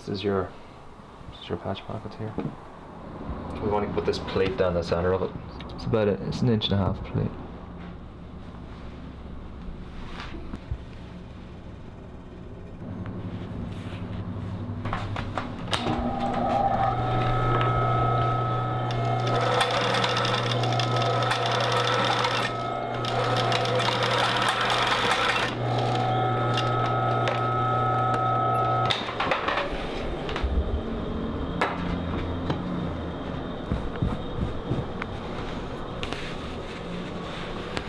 This is your patch pocket here. We want to put this plate down the center of it. It's an 1.5 inch plate.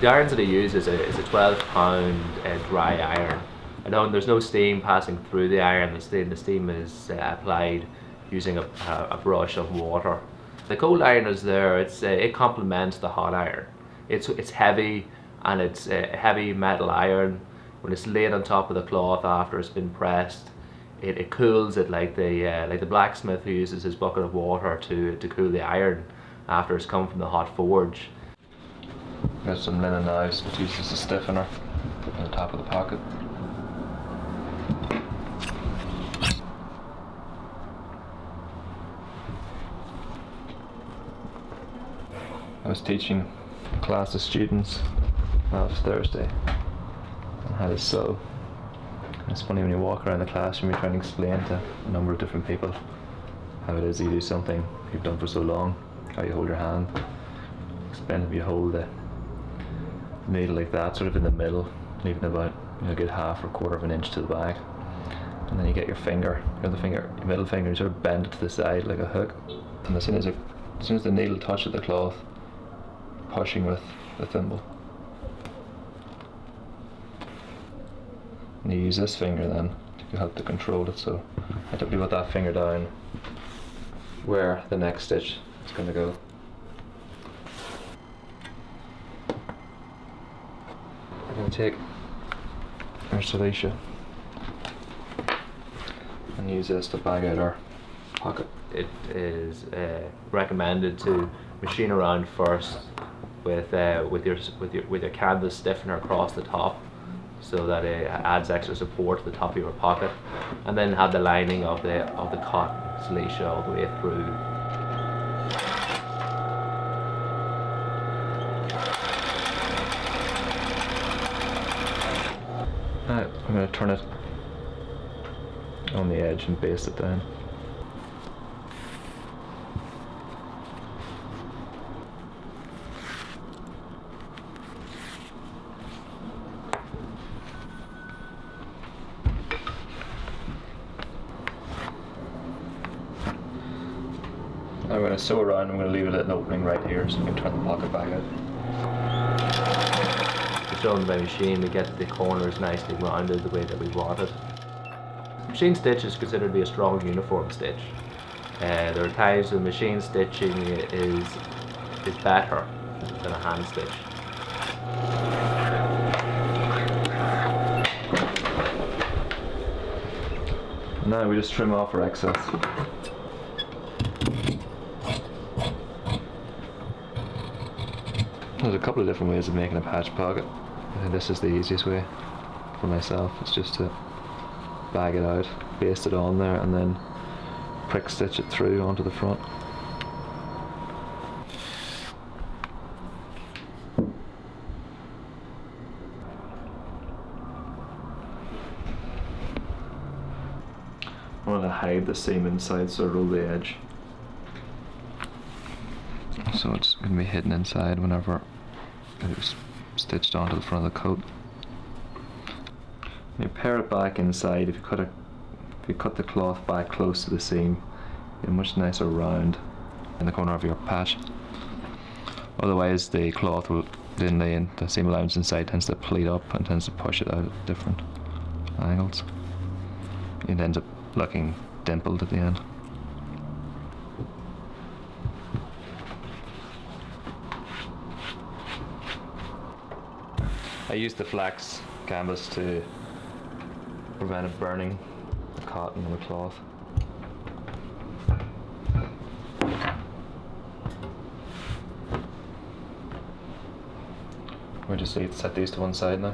The irons that I use is a 12-pound dry iron. I know there's no steam passing through the iron. The steam is applied using a brush of water. The cold iron is there. It complements the hot iron. It's heavy, and it's a heavy metal iron. When it's laid on top of the cloth after it's been pressed, it cools it like the blacksmith who uses his bucket of water to cool the iron after it's come from the hot forge. Got some linen knives, which uses a stiffener on the top of the pocket. I was teaching a class of students last Thursday on how to sew. It's funny when you walk around the classroom, you're trying to explain to a number of different people how it is you do something you've done for so long, how you hold your hand. Explain if you hold the needle like that, sort of in the middle, leaving about a good 1/2 or 1/4 of an inch to the back, and then you get your middle finger, and sort of bend it to the side like a hook. And as soon as the needle touches the cloth, pushing with the thimble. And you use this finger then to help to control it. So I typically put that finger down where the next stitch is going to go. I'm going to take our Silesia and use this to bag out our pocket. It is recommended to machine around first with your canvas stiffener across the top, so that it adds extra support to the top of your pocket, and then have the lining of the cotton Silesia all the way through. I'm going to turn it on the edge and baste it down. I'm going to sew around. I'm going to leave a little opening right here so we can turn the pocket back out. Sewn by machine, we get the corners nicely rounded the way that we want it. Machine stitch is considered to be a strong uniform stitch. There are times when machine stitching is better than a hand stitch. Now we just trim off our excess. There's a couple of different ways of making a patch pocket. I think this is the easiest way for myself. It's just to bag it out, baste it on there, and then prick stitch it through onto the front. I want to hide the seam inside, so I roll the edge. So it's going to be hidden inside whenever it's stitched onto the front of the coat. You pare it back inside. If you cut the cloth back close to the seam, you get a much nicer round in the corner of your patch. Otherwise, the cloth will then lay in, the seam allowance inside tends to pleat up and tends to push it out at different angles. It ends up looking dimpled at the end. I use the flax canvas to prevent it burning the cotton and the cloth. We'll just set these to one side now.